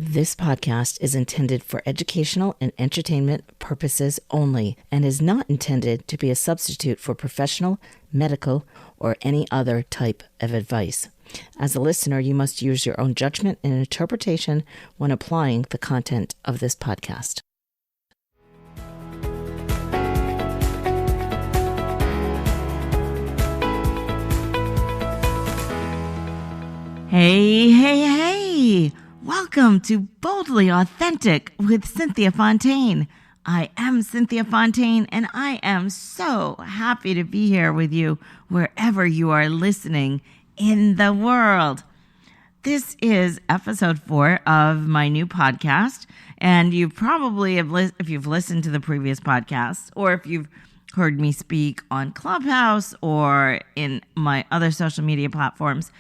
This podcast is intended for educational and entertainment purposes only and is not intended to be a substitute for professional, medical, or any other type of advice. As a listener, you must use your own judgment and interpretation when applying the content of this podcast. Hey! Welcome to Boldly Authentic with Cynthia Fontaine. I am Cynthia Fontaine, and I am so happy to be here with you wherever you are listening in the world. This is episode 4 of my new podcast, and you probably have, if you've listened to the previous podcasts, or if you've heard me speak on Clubhouse or in my other social media platforms,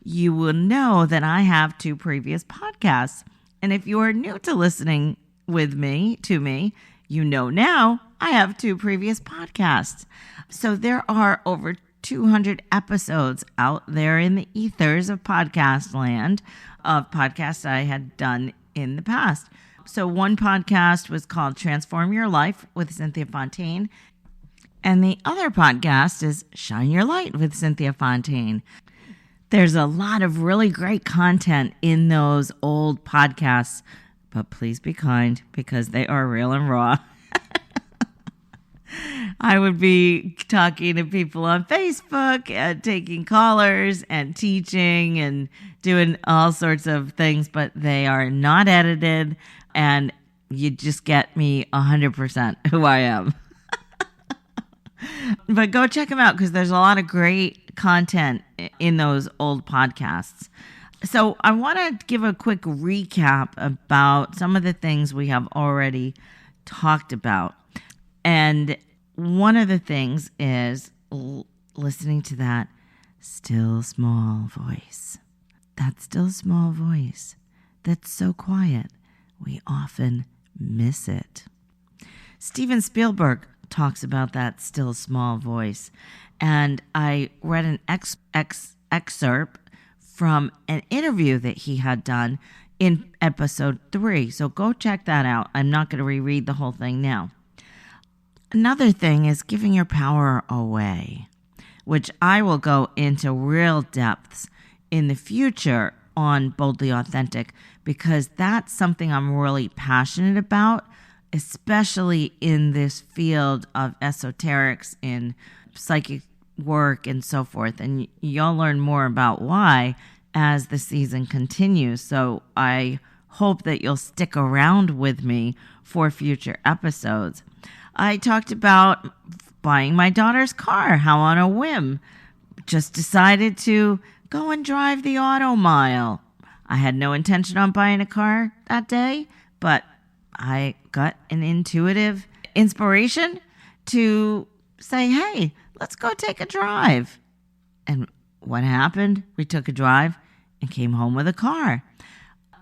you will know that I have 2 previous podcasts. And if you are new to listening to me, you know now I have 2 previous podcasts. So there are over 200 episodes out there in the ethers of podcast land of podcasts I had done in the past. So one podcast was called Transform Your Life with Cynthia Fontaine. And the other podcast is Shine Your Light with Cynthia Fontaine. There's a lot of really great content in those old podcasts, but please be kind because they are real and raw. I would be talking to people on Facebook and taking callers and teaching and doing all sorts of things, but they are not edited and you just get me 100% who I am. But go check them out because there's a lot of great content in those old podcasts. So I want to give a quick recap about some of the things we have already talked about. And one of the things is listening to that still small voice. That still small voice that's so quiet, we often miss it. Steven Spielberg talks about that still small voice. And I read an excerpt from an interview that he had done in episode 3. So go check that out. I'm not going to reread the whole thing now. Another thing is giving your power away, which I will go into real depths in the future on Boldly Authentic, because that's something I'm really passionate about, especially in this field of esoterics in psychic work and so forth. And you'll learn more about why as the season continues. So I hope that you'll stick around with me for future episodes. I talked about buying my daughter's car, how on a whim, just decided to go and drive the auto mile. I had no intention on buying a car that day, but I got an intuitive inspiration to say, hey, let's go take a drive. And what happened? We took a drive and came home with a car.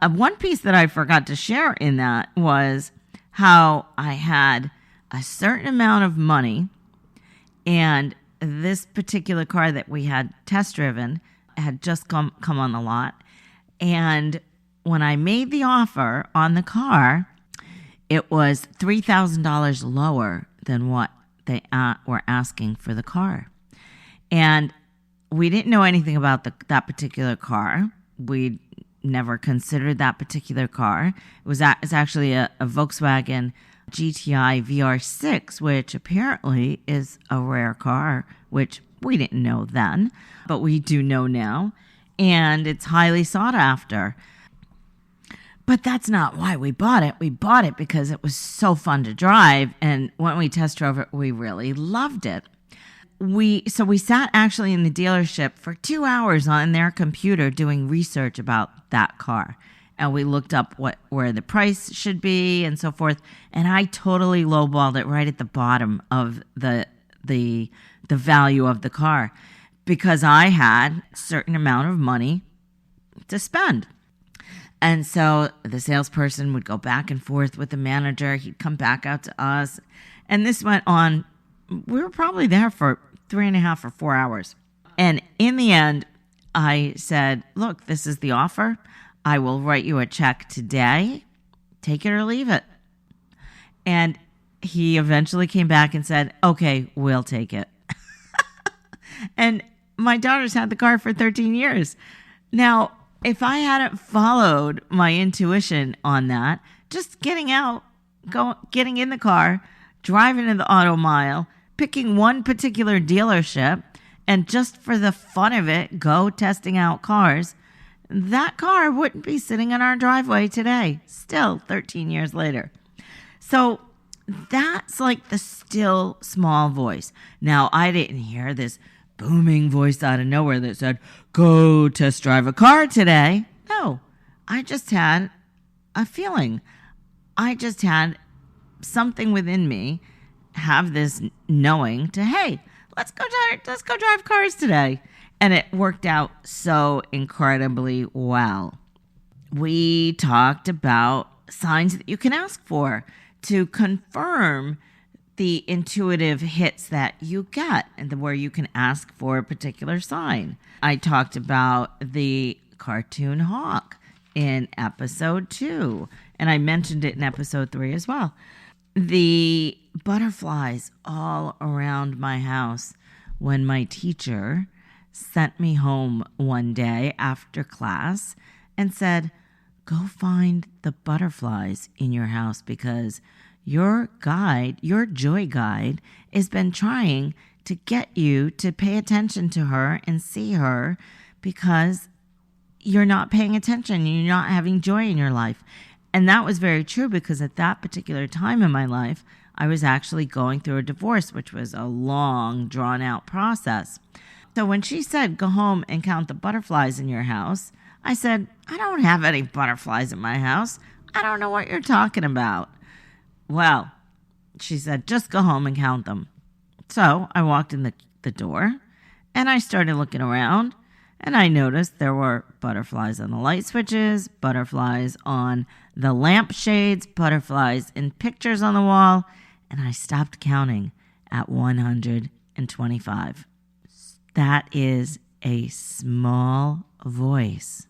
One piece that I forgot to share in that was how I had a certain amount of money, and this particular car that we had test driven had just come on the lot. And when I made the offer on the car, it was $3,000 lower than what they were asking for the car. And we didn't know anything about that particular car. We never considered that particular car. It's actually a Volkswagen GTI VR6, which apparently is a rare car, which we didn't know then, but we do know now. And it's highly sought after. But that's not why we bought it. We bought it because it was so fun to drive. And when we test drove it, we really loved it. We sat actually in the dealership for 2 hours on their computer doing research about that car. And we looked up where the price should be and so forth. And I totally lowballed it right at the bottom of the value of the car because I had a certain amount of money to spend. And so the salesperson would go back and forth with the manager. He'd come back out to us. And this went on. We were probably there for 3.5 or 4 hours. And in the end, I said, look, this is the offer. I will write you a check today. Take it or leave it. And he eventually came back and said, okay, we'll take it. And my daughter's had the car for 13 years. Now, if I hadn't followed my intuition on that, just getting out, getting in the car, driving to the auto mile, picking one particular dealership, and just for the fun of it, go testing out cars, that car wouldn't be sitting in our driveway today, still 13 years later. So that's like the still small voice. Now, I didn't hear this booming voice out of nowhere that said, go test drive a car today. No, I just had a feeling. I just had something within me have this knowing to, hey, let's go drive cars today. And it worked out so incredibly well. We talked about signs that you can ask for to confirm the intuitive hits that you get and where you can ask for a particular sign. I talked about the cartoon hawk in episode 2, and I mentioned it in episode 3 as well. The butterflies all around my house when my teacher sent me home one day after class and said, go find the butterflies in your house because your guide, your joy guide, has been trying to get you to pay attention to her and see her because you're not paying attention. You're not having joy in your life. And that was very true because at that particular time in my life, I was actually going through a divorce, which was a long, drawn-out process. So when she said, go home and count the butterflies in your house, I said, I don't have any butterflies in my house. I don't know what you're talking about. Well, she said, just go home and count them. So I walked in the door and I started looking around and I noticed there were butterflies on the light switches, butterflies on the lampshades, butterflies in pictures on the wall, and I stopped counting at 125. That is a small voice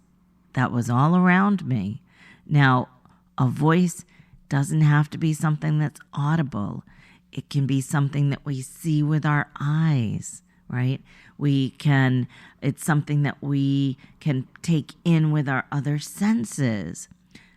that was all around me. Now, a voice doesn't have to be something that's audible. It can be something that we see with our eyes, right? It's something that we can take in with our other senses.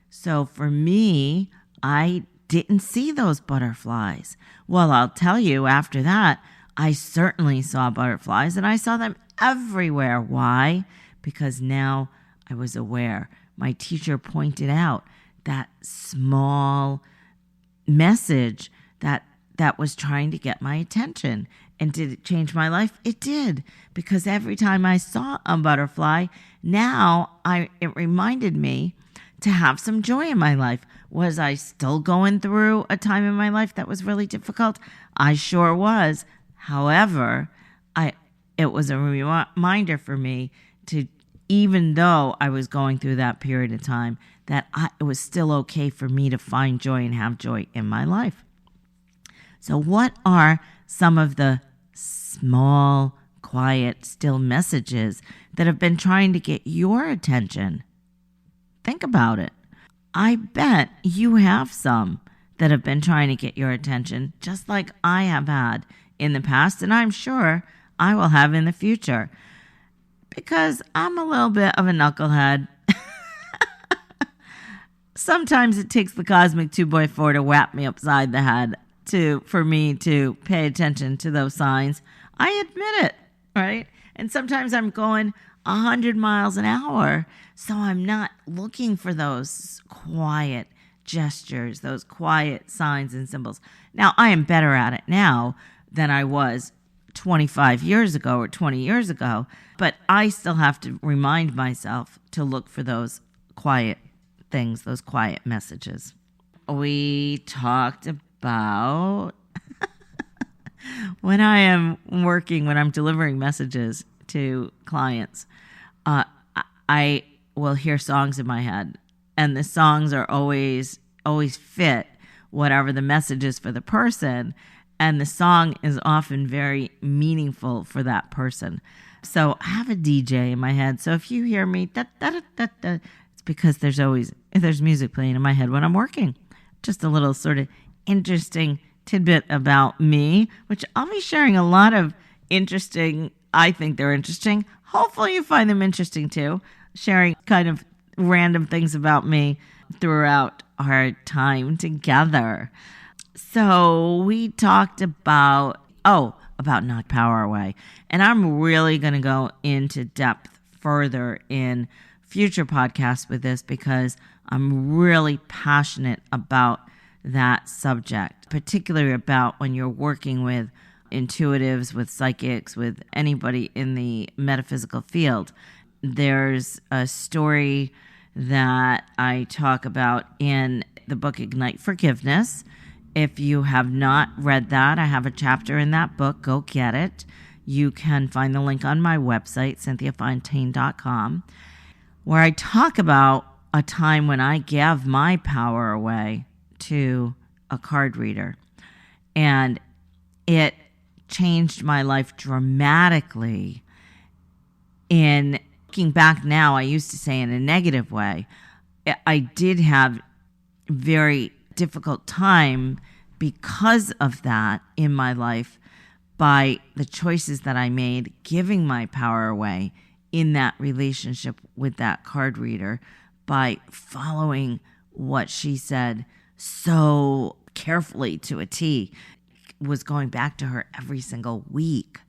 So for me, I didn't see those butterflies. Well, I'll tell you after that, I certainly saw butterflies and I saw them everywhere. Why? Because now I was aware. My teacher pointed out that small message that was trying to get my attention. And did it change my life? It did. Because every time I saw a butterfly, it reminded me to have some joy in my life. Was I still going through a time in my life that was really difficult? I sure was. However, it was a reminder for me to, even though I was going through that period of time, that it was still okay for me to find joy and have joy in my life. So what are some of the small, quiet, still messages that have been trying to get your attention? Think about it. I bet you have some that have been trying to get your attention, just like I have had in the past, and I'm sure I will have in the future. Because I'm a little bit of a knucklehead. Sometimes it takes the cosmic 2x4 to whap me upside the head for me to pay attention to those signs. I admit it, right? And sometimes I'm going 100 miles an hour, so I'm not looking for those quiet gestures, those quiet signs and symbols. Now, I am better at it now than I was 25 years ago or 20 years ago, but I still have to remind myself to look for those quiet things, those quiet messages. We talked about when I'm delivering messages to clients, I will hear songs in my head, and the songs are always fit whatever the message is for the person, and the song is often very meaningful for that person. So I have a DJ in my head. So if you hear me, it's because there's music playing in my head when I'm working. Just a little sort of interesting tidbit about me, which I'll be sharing a lot of I think they're interesting. Hopefully you find them interesting too. Sharing kind of random things about me throughout our time together. So we talked about Knock Power Away. And I'm really going to go into depth further in future podcasts with this because I'm really passionate about that subject, particularly about when you're working with intuitives, with psychics, with anybody in the metaphysical field. There's a story that I talk about in the book Ignite Forgiveness. If you have not read that, I have a chapter in that book. Go get it. You can find the link on my website, cynthiafontaine.com, where I talk about a time when I gave my power away to a card reader. And it changed my life dramatically. In looking back now, I used to say in a negative way. I did have very difficult time because of that in my life by the choices that I made, giving my power away in that relationship with that card reader by following what she said so carefully to a T, was going back to her every single week.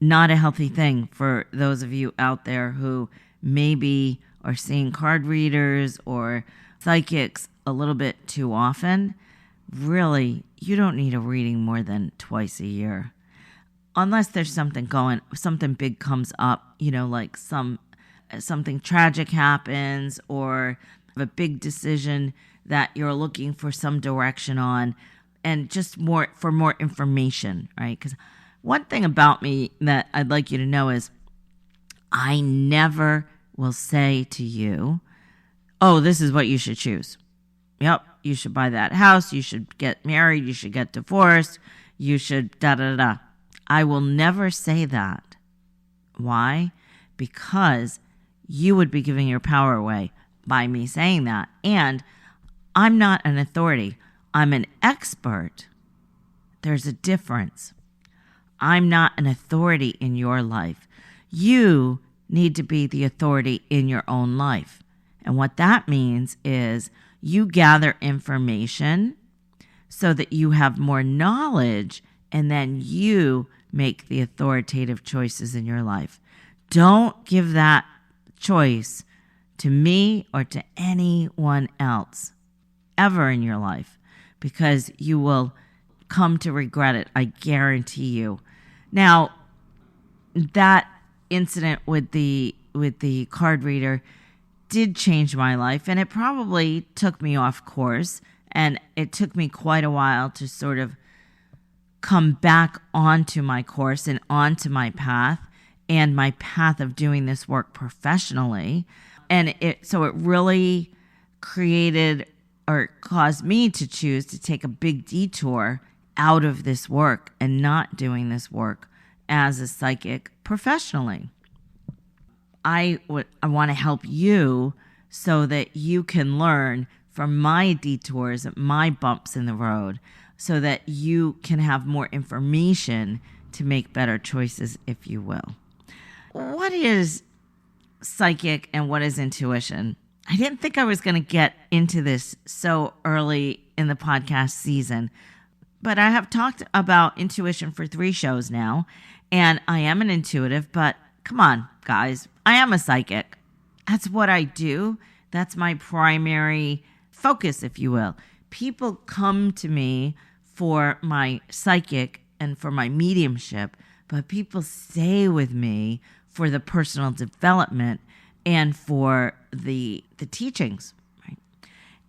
Not a healthy thing for those of you out there who maybe are seeing card readers or psychics a little bit too often. Really, you don't need a reading more than twice a year. Unless there's something big comes up, like something tragic happens or a big decision that you're looking for some direction on, and just more information, right? Because one thing about me that I'd like you to know is I never will say to you, oh, this is what you should choose. Yep, you should buy that house, you should get married, you should get divorced, you should da-da-da. I will never say that. Why? Because you would be giving your power away by me saying that. And I'm not an authority. I'm an expert. There's a difference. I'm not an authority in your life. You need to be the authority in your own life. And what that means is you gather information so that you have more knowledge, and then you make the authoritative choices in your life. Don't give that choice to me or to anyone else ever in your life, because you will come to regret it. I guarantee you. Now, that incident with the card reader did change my life, and it probably took me off course, and it took me quite a while to sort of come back onto my course and onto my path and my path of doing this work professionally. And so it really created or caused me to choose to take a big detour out of this work and not doing this work as a psychic professionally. I want to help you so that you can learn from my detours, my bumps in the road, so that you can have more information to make better choices, if you will. What is psychic and what is intuition? I didn't think I was going to get into this so early in the podcast season, but I have talked about intuition for 3 shows now, and I am an intuitive, but come on, guys, I am a psychic. That's what I do. That's my primary focus, if you will. People come to me for my psychic and for my mediumship, but people stay with me for the personal development and for the teachings, right?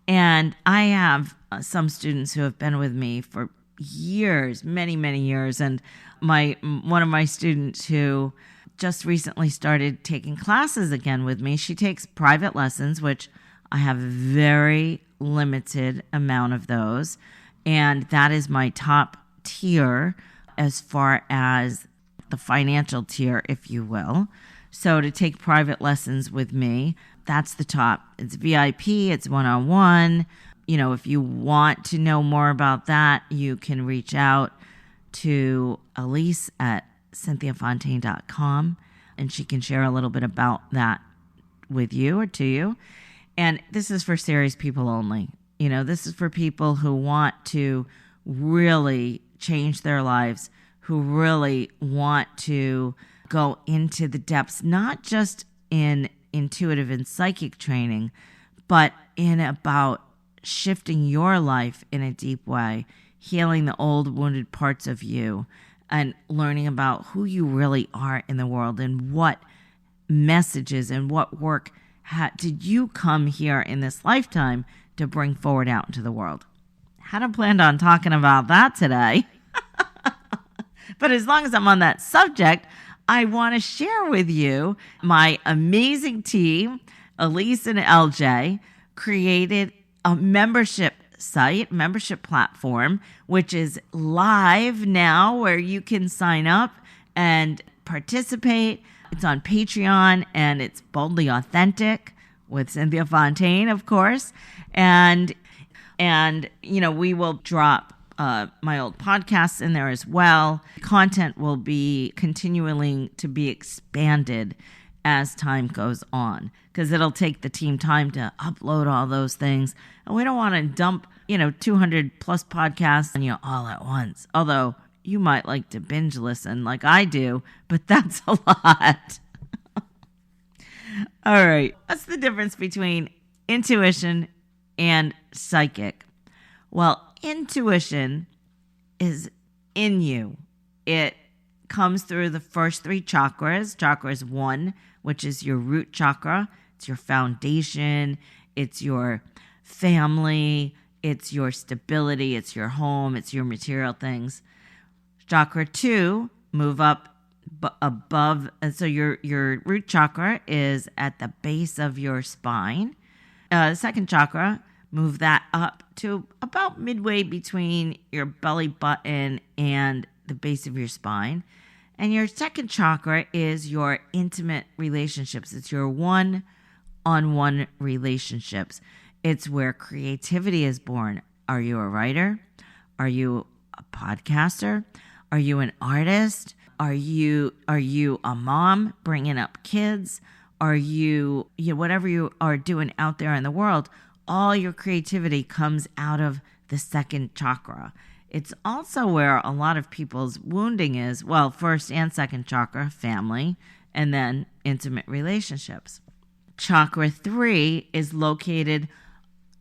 And I have some students who have been with me for years, many, many years. And one of my students who just recently started taking classes again with me, she takes private lessons, which I have a very limited amount of those. And that is my top tier as far as the financial tier, if you will. So to take private lessons with me, That's the top. It's VIP, it's one-on-one. If you want to know more about that, you can reach out to Elise at cynthiafontaine.com, and she can share a little bit about that with you or to you. And this is for serious people only. This is for people who want to really change their lives, who really want to go into the depths, not just in intuitive and psychic training, but in about shifting your life in a deep way, healing the old wounded parts of you, and learning about who you really are in the world and what messages and what work did you come here in this lifetime to bring forward out into the world. Hadn't planned on talking about that today. But as long as I'm on that subject, I want to share with you my amazing team, Elise and LJ, created a membership site, membership platform, which is live now, where you can sign up and participate. It's on Patreon, and it's Boldly Authentic with Cynthia Fontaine, of course. And we will drop my old podcasts in there as well. Content will be continuing to be expanded as time goes on, because it'll take the team time to upload all those things. And we don't want to dump, 200 plus podcasts on you all at once. Although you might like to binge listen like I do, but that's a lot. All right. What's the difference between intuition and psychic? Well, intuition is in you. It comes through the first three chakras. Chakra is 1, which is your root chakra. It's your foundation. It's your family. It's your stability. It's your home. It's your material things. Chakra 2, move up above. And so your root chakra is at the base of your spine. Second chakra, move that up to about midway between your belly button and the base of your spine. And your second chakra is your intimate relationships. It's your one-on-one relationships. It's where creativity is born. Are you a writer? Are you a podcaster? Are you an artist? Are you a mom bringing up kids? Are you whatever you are doing out there in the world, all your creativity comes out of the second chakra. It's also where a lot of people's wounding is. Well, first and second chakra, family, and then intimate relationships. Chakra 3 is located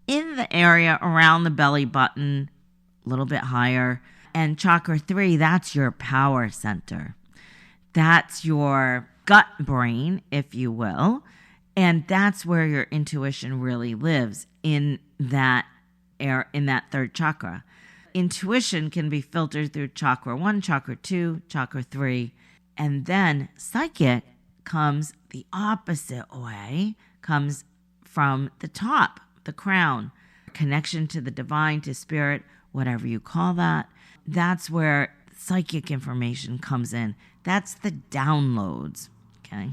in the area around the belly button, a little bit higher. And chakra 3, that's your power center. That's your gut brain, if you will. And that's where your intuition really lives, in that third chakra. Intuition can be filtered through chakra 1, chakra 2, chakra 3. And then psychic comes the opposite way, comes from the top, the crown. Connection to the divine, to spirit, whatever you call that. That's where psychic information comes in. That's the downloads, okay?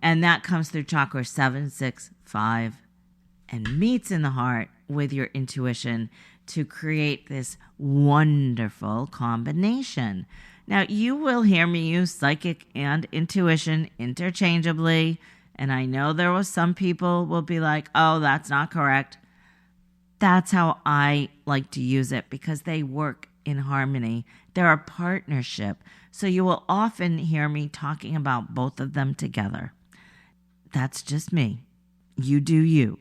And that comes through chakra 7, 6, 5, and meets in the heart with your intuition to create this wonderful combination. Now, you will hear me use psychic and intuition interchangeably, and I know there was some people will be like, oh, that's not correct. That's how I like to use it, because they work in harmony. They're a partnership. So you will often hear me talking about both of them together. That's just me. You do you.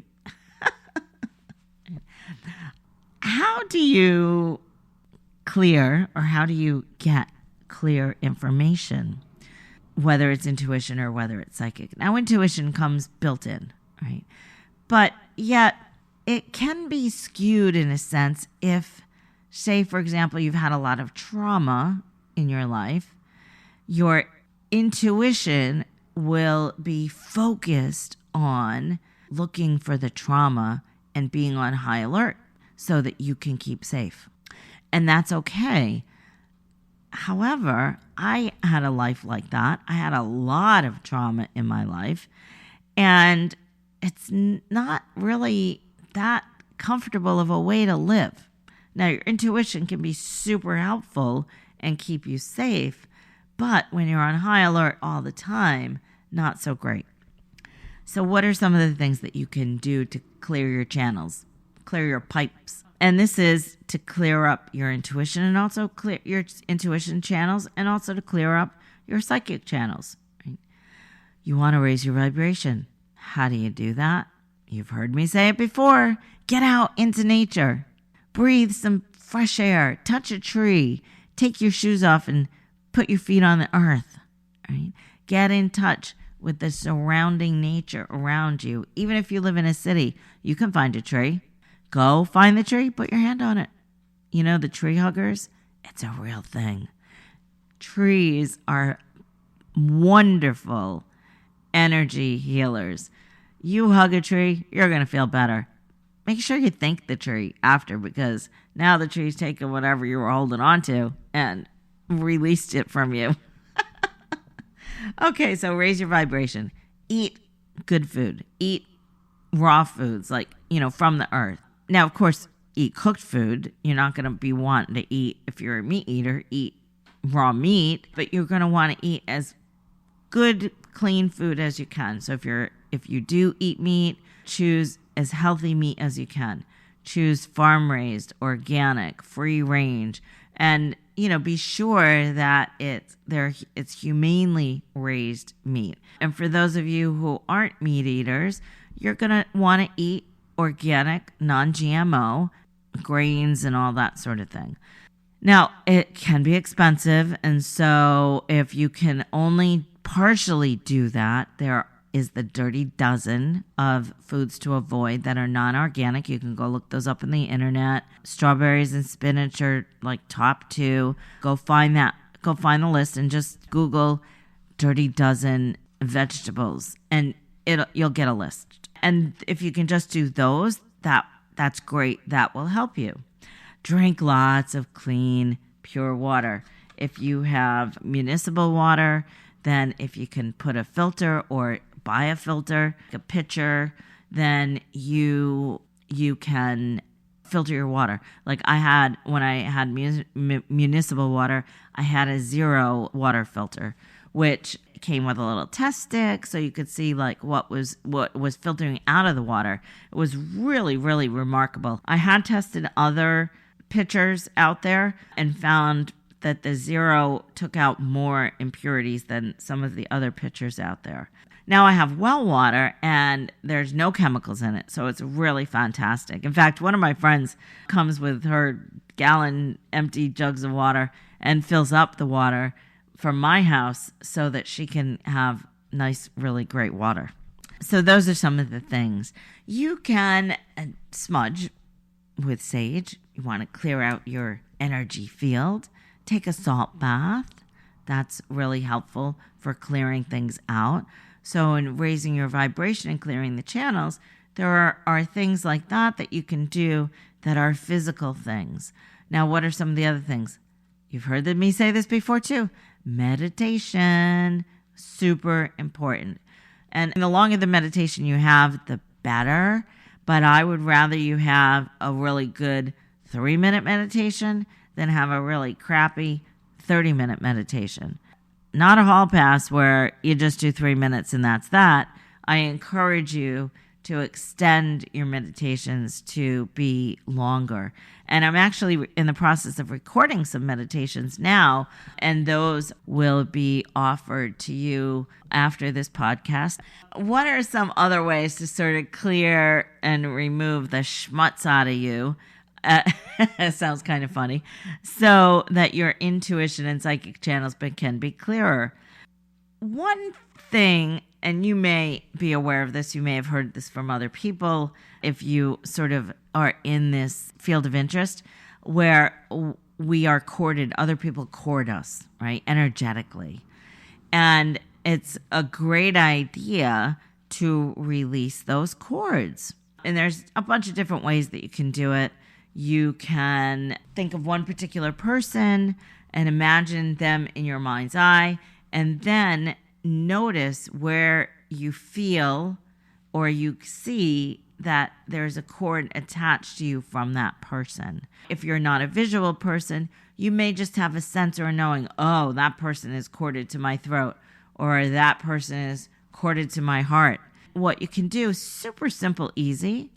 How do you clear, or how do you get clear information, whether it's intuition or whether it's psychic? Now, intuition comes built in, right? But yet it can be skewed in a sense if, say, for example, you've had a lot of trauma in your life. Your intuition will be focused on looking for the trauma and being on high alert so that you can keep safe. And that's okay. However, I had a life like that. I had a lot of trauma in my life. And it's not really that comfortable of a way to live. Now, your intuition can be super helpful and keep you safe, but when you're on high alert all the time, not so great. So what are some of the things that you can do to clear your channels, clear your pipes? And this is to clear up your intuition and also clear your intuition channels and also to clear up your psychic channels. Right? You want to raise your vibration. How do you do that? You've heard me say it before. Get out into nature. Breathe some fresh air. Touch a tree. Take your shoes off and put your feet on the earth. Right? Get in touch with the surrounding nature around you. Even if you live in a city, you can find a tree. Go find the tree, put your hand on it. You know, the tree huggers, it's a real thing. Trees are wonderful energy healers. You hug a tree, you're going to feel better. Make sure you thank the tree after, because now the tree's taken whatever you were holding on to and released it from you. Okay, so raise your vibration. Eat good food. Eat raw foods, like, from the earth. Now, of course, eat cooked food. You're not going to be wanting to eat, if you're a meat eater, eat raw meat, but you're going to want to eat as good, clean food as you can. So if you do eat meat, choose as healthy meat as you can. Choose farm-raised, organic, free-range, and be sure that it's humanely raised meat. And for those of you who aren't meat eaters, you're going to want to eat organic, non-GMO, grains and all that sort of thing. Now, it can be expensive, and so if you can only partially do that, there is the Dirty Dozen of foods to avoid that are non-organic. You can go look those up on the internet. Strawberries and spinach are like top 2. Go find the list and just Google Dirty Dozen vegetables, and you'll get a list. And if you can just do those, that's great. That will help you. Drink lots of clean, pure water. If you have municipal water, then if you can put a filter or buy a filter, a pitcher, then you can filter your water. Like when I had municipal water, I had a zero water filter, which came with a little test stick so you could see like what was filtering out of the water. It was really, really remarkable. I had tested other pitchers out there and found that the zero took out more impurities than some of the other pitchers out there. Now I have well water and there's no chemicals in it, so it's really fantastic. In fact, one of my friends comes with her gallon empty jugs of water and fills up the water from my house so that she can have nice, really great water. So those are some of the things. You can smudge with sage. You want to clear out your energy field. Take a salt bath. That's really helpful for clearing things out. So in raising your vibration and clearing the channels, there are things like that you can do that are physical things. Now, what are some of the other things? You've heard me say this before too. Meditation, super important. And the longer the meditation you have, the better. But I would rather you have a really good 3-minute meditation than have a really crappy 30-minute meditation. Not a hall pass where you just do 3 minutes and that's that. I encourage you to extend your meditations to be longer. And I'm actually in the process of recording some meditations now, and those will be offered to you after this podcast. What are some other ways to sort of clear and remove the schmutz out of you? It sounds kind of funny. So that your intuition and psychic channels can be clearer. One thing, and you may be aware of this, you may have heard this from other people if you sort of are in this field of interest where we are courted, other people court us, right, energetically. And it's a great idea to release those cords. And there's a bunch of different ways that you can do it. You can think of one particular person and imagine them in your mind's eye, and then notice where you feel or you see that there's a cord attached to you from that person. If you're not a visual person, you may just have a sense or a knowing, oh, that person is corded to my throat, or that person is corded to my heart. What you can do is super simple, easy.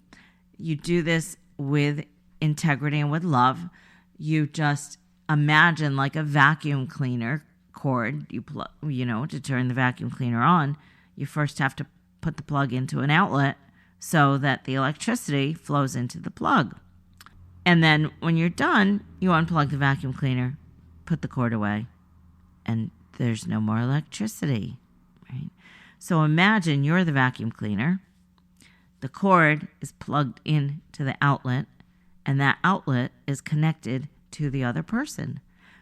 You do this with integrity and with love. You just imagine like a vacuum cleaner cord. To turn the vacuum cleaner on, you first have to put the plug into an outlet so that the electricity flows into the plug. And then when you're done, you unplug the vacuum cleaner, put the cord away, and there's no more electricity, right? So imagine you're the vacuum cleaner. The cord is plugged into the outlet, and that outlet is connected to the other person.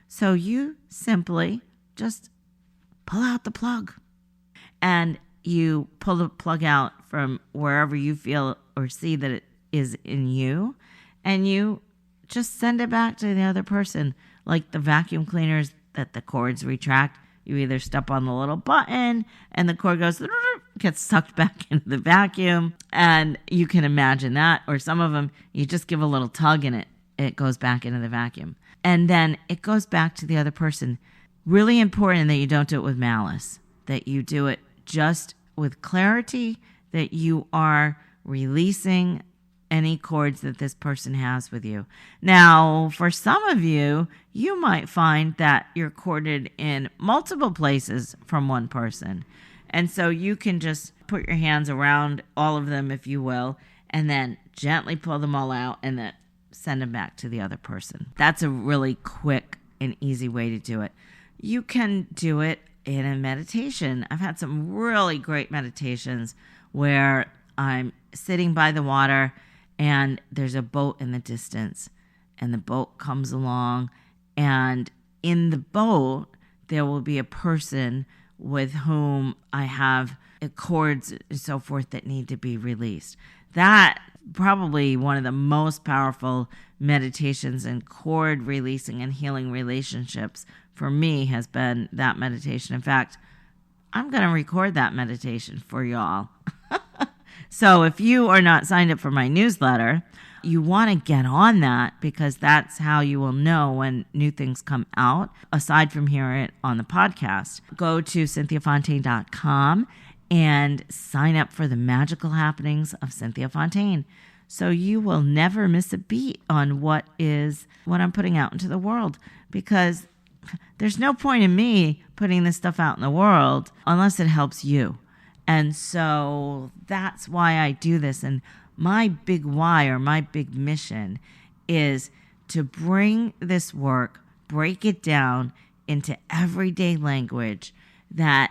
So you simply just pull out the plug, and you pull the plug out from wherever you feel or see that it is in you, and you just send it back to the other person. Like the vacuum cleaners that the cords retract, you either step on the little button and the cord goes, gets sucked back into the vacuum, and you can imagine that. Or some of them, you just give a little tug and it goes back into the vacuum. And then it goes back to the other person. Really important that you don't do it with malice, that you do it just with clarity, that you are releasing any cords that this person has with you. Now, for some of you, you might find that you're corded in multiple places from one person. And so you can just put your hands around all of them, if you will, and then gently pull them all out and then send them back to the other person. That's a really quick and easy way to do it. You can do it in a meditation. I've had some really great meditations where I'm sitting by the water and there's a boat in the distance, and the boat comes along, and in the boat there will be a person with whom I have cords and so forth that need to be released. That probably one of the most powerful meditations in cord releasing and healing relationships for me has been that meditation. In fact, I'm going to record that meditation for y'all. So if you are not signed up for my newsletter, you want to get on that, because that's how you will know when new things come out, aside from hearing it on the podcast. Go to cynthiafontaine.com and sign up for the magical happenings of Cynthia Fontaine, so you will never miss a beat on what I'm putting out into the world, because there's no point in me putting this stuff out in the world unless it helps you. And so that's why I do this. And my big why, or my big mission, is to bring this work, break it down into everyday language that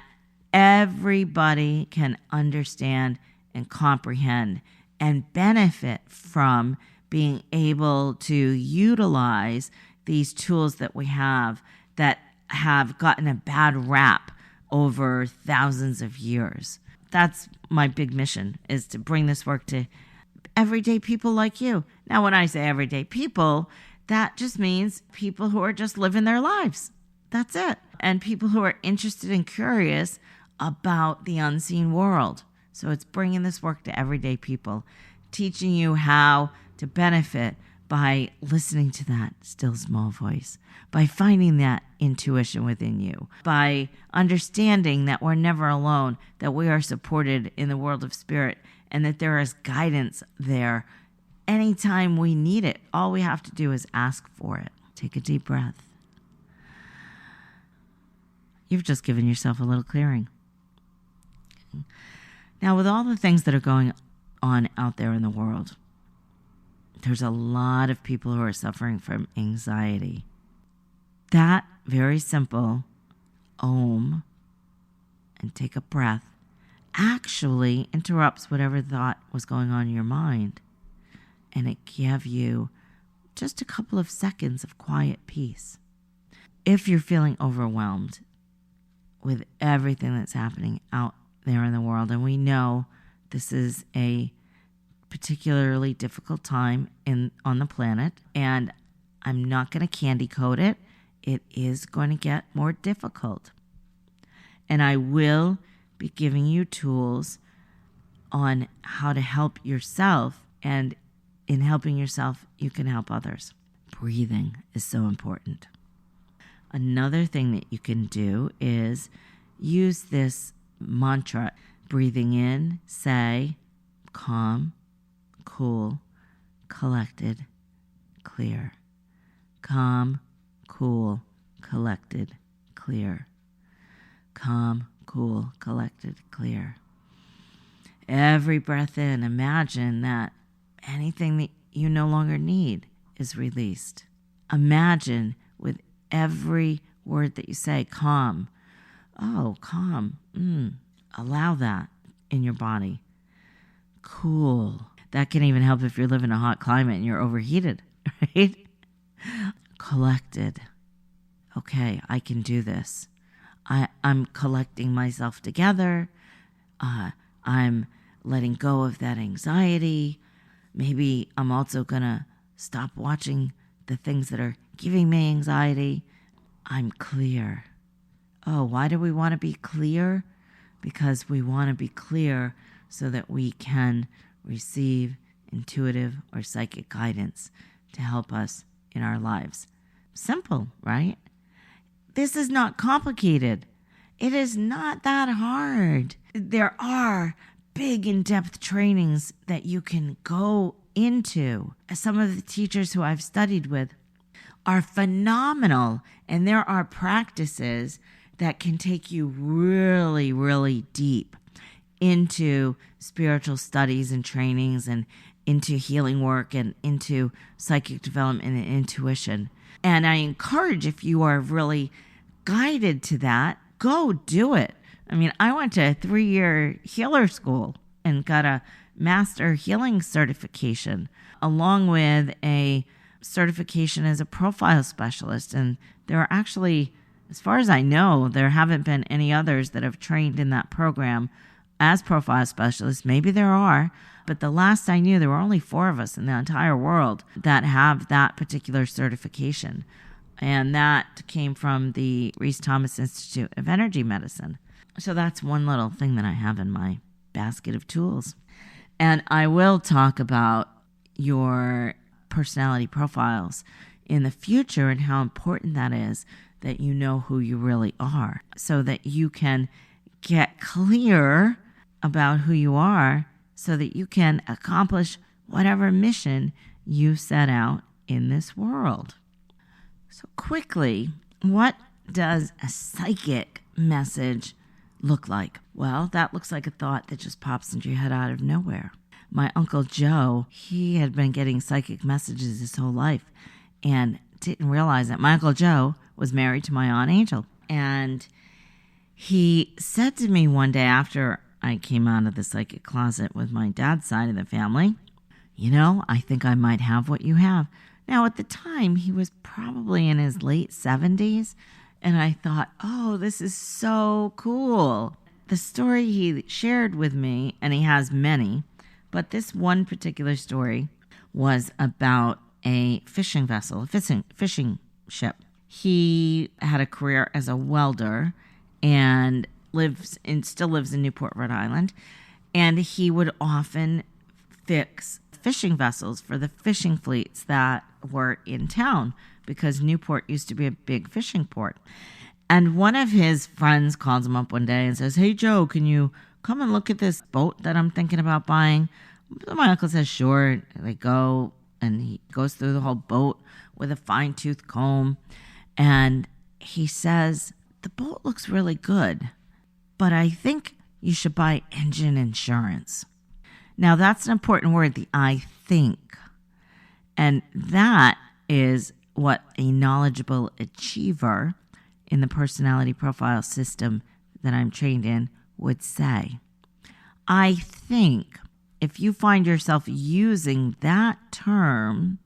everybody can understand and comprehend and benefit from, being able to utilize these tools that we have that have gotten a bad rap over thousands of years. That's my big mission, is to bring this work to everyday people like you. Now, when I say everyday people, that just means people who are just living their lives. That's it. And people who are interested and curious about the unseen world. So it's bringing this work to everyday people, teaching you how to benefit by listening to that still small voice, by finding that intuition within you, by understanding that we're never alone, that we are supported in the world of spirit, and that there is guidance there anytime we need it. All we have to do is ask for it. Take a deep breath. You've just given yourself a little clearing. Now, with all the things that are going on out there in the world, there's a lot of people who are suffering from anxiety. That very simple Om and take a breath actually interrupts whatever thought was going on in your mind, and it gives you just a couple of seconds of quiet peace. If you're feeling overwhelmed with everything that's happening out there in the world, and we know this is a particularly difficult time on the planet, and I'm not going to candy coat it. It is going to get more difficult. And I will be giving you tools on how to help yourself. And in helping yourself, you can help others. Breathing is so important. Another thing that you can do is use this mantra. Breathing in, say, calm, cool, collected, clear. Calm, cool, collected, clear. Calm, cool, collected, clear. Every breath in, imagine that anything that you no longer need is released. Imagine with every word that you say, calm. Oh, calm. Allow that in your body. Cool. That can even help if you live in a hot climate and you're overheated, right? Collected. Okay, I can do this. I'm collecting myself together. I'm letting go of that anxiety. Maybe I'm also going to stop watching the things that are giving me anxiety. I'm clear. Oh, why do we want to be clear? Because we want to be clear so that we can receive intuitive or psychic guidance to help us in our lives. Simple, right? This is not complicated. It is not that hard. There are big in-depth trainings that you can go into. Some of the teachers who I've studied with are phenomenal, and there are practices that can take you really, really deep into spiritual studies and trainings and into healing work and into psychic development and intuition. And I encourage, if you are really guided to that, go do it. I mean, I went to a 3-year healer school and got a master healing certification along with a certification as a profile specialist. And there are actually, as far as I know, there haven't been any others that have trained in that program as profile specialists. Maybe there are, but the last I knew, there were only 4 of us in the entire world that have that particular certification. And that came from the Reese Thomas Institute of Energy Medicine. So that's one little thing that I have in my basket of tools. And I will talk about your personality profiles in the future and how important that is, that you know who you really are, so that you can get clear about who you are so that you can accomplish whatever mission you set out in this world. So quickly, what does a psychic message look like? Well, that looks like a thought that just pops into your head out of nowhere. My Uncle Joe, he had been getting psychic messages his whole life and didn't realize that my Uncle Joe was married to my Aunt Angel. And he said to me one day after I came out of the psychic closet with my dad's side of the family, you know, I think I might have what you have. Now, at the time, he was probably in his late 70s, and I thought, oh, this is so cool. The story he shared with me, and he has many, but this one particular story was about a fishing vessel, a fishing ship. He had a career as a welder and still lives in Newport, Rhode Island, and he would often fix fishing vessels for the fishing fleets that were in town, because Newport used to be a big fishing port. And one of his friends calls him up one day and says, "Hey, Joe, can you come and look at this boat that I'm thinking about buying?" My uncle says, "Sure." They go, and he goes through the whole boat with a fine-tooth comb. And he says, "The boat looks really good, but I think you should buy engine insurance." Now, that's an important word, the "I think." And that is what a knowledgeable achiever in the personality profile system that I'm trained in would say. I think if you find yourself using that term,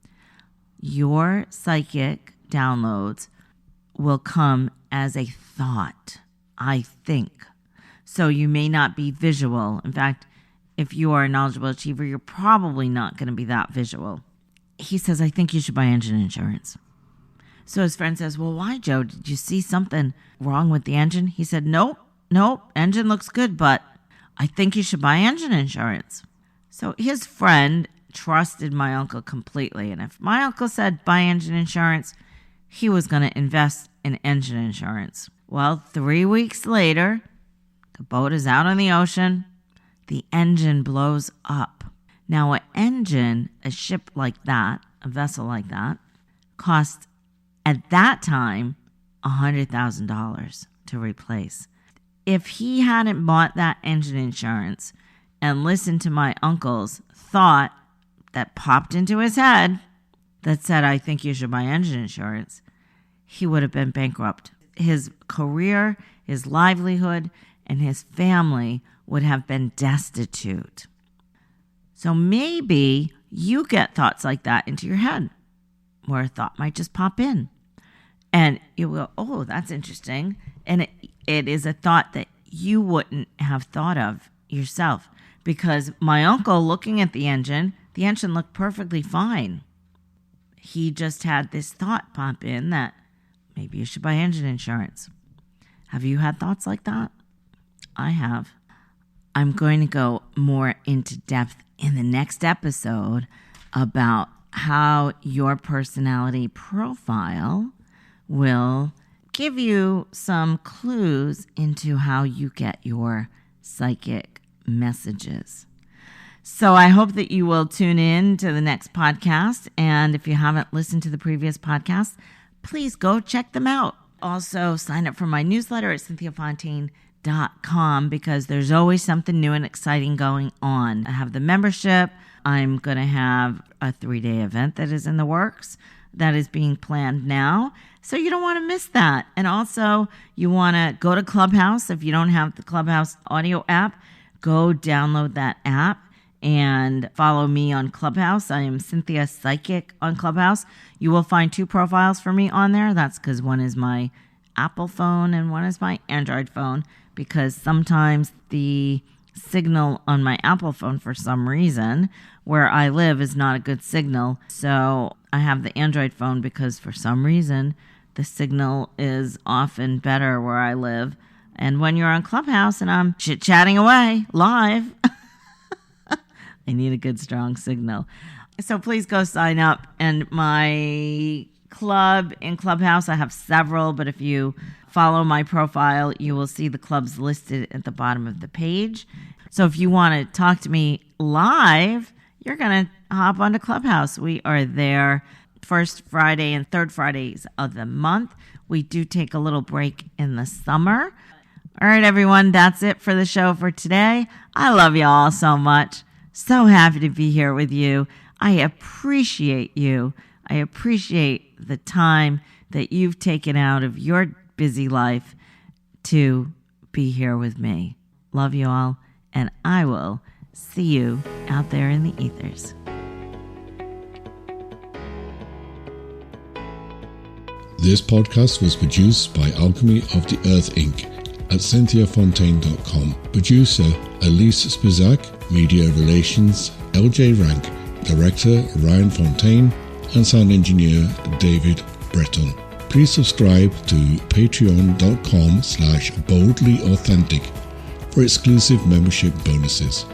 your psychic downloads will come as a thought. I think. So you may not be visual. In fact, if you are a knowledgeable achiever, you're probably not going to be that visual. He says, "I think you should buy engine insurance." So his friend says, "Well, why, Joe? Did you see something wrong with the engine?" He said, Nope, engine looks good, but I think you should buy engine insurance. So his friend trusted my uncle completely. And if my uncle said buy engine insurance, he was going to invest in engine insurance. Well, 3 weeks later, the boat is out on the ocean. The engine blows up. Now, an engine, a ship like that, a vessel like that, cost at that time $100,000 to replace. If he hadn't bought that engine insurance and listened to my uncle's thought that popped into his head that said, I think you should buy engine insurance, he would have been bankrupt. His career, his livelihood, and his family would have been destitute. So maybe you get thoughts like that into your head, where a thought might just pop in. And you will, oh, that's interesting. And it is a thought that you wouldn't have thought of yourself. Because my uncle, looking at the engine looked perfectly fine. He just had this thought pop in that maybe you should buy engine insurance. Have you had thoughts like that? I have. I'm going to go more into depth in the next episode about how your personality profile will give you some clues into how you get your psychic messages. So I hope that you will tune in to the next podcast. And if you haven't listened to the previous podcasts, please go check them out. Also, sign up for my newsletter at cynthiafontaine.com because there's always something new and exciting going on. I have the membership. I'm going to have a 3-day event that is in the works that is being planned now. So you don't want to miss that. And also, you want to go to Clubhouse. If you don't have the Clubhouse audio app, go download that app and follow me on Clubhouse. I am Cynthia Psychic on Clubhouse. You will find 2 profiles for me on there. That's because one is my Apple phone and one is my Android phone, because sometimes the signal on my Apple phone, for some reason, where I live is not a good signal. So I have the Android phone because for some reason the signal is often better where I live. And when you're on Clubhouse and I'm chit-chatting away live, I need a good strong signal. So please go sign up. And my club in Clubhouse, I have several, but if you follow my profile, you will see the clubs listed at the bottom of the page. So if you want to talk to me live, you're going to hop onto Clubhouse. We are there first Friday and third Fridays of the month. We do take a little break in the summer. All right, everyone, that's it for the show for today. I love you all so much. So happy to be here with you. I appreciate you. I appreciate the time that you've taken out of your busy life to be here with me. Love you all, and I will see you out there in the ethers. This podcast was produced by Alchemy of the Earth Inc. at cynthiafontaine.com. Producer Elise Spizak, Media Relations LJ Rank, Director Ryan Fontaine, and Sound Engineer David Breton. Please subscribe to patreon.com/boldlyauthentic for exclusive membership bonuses.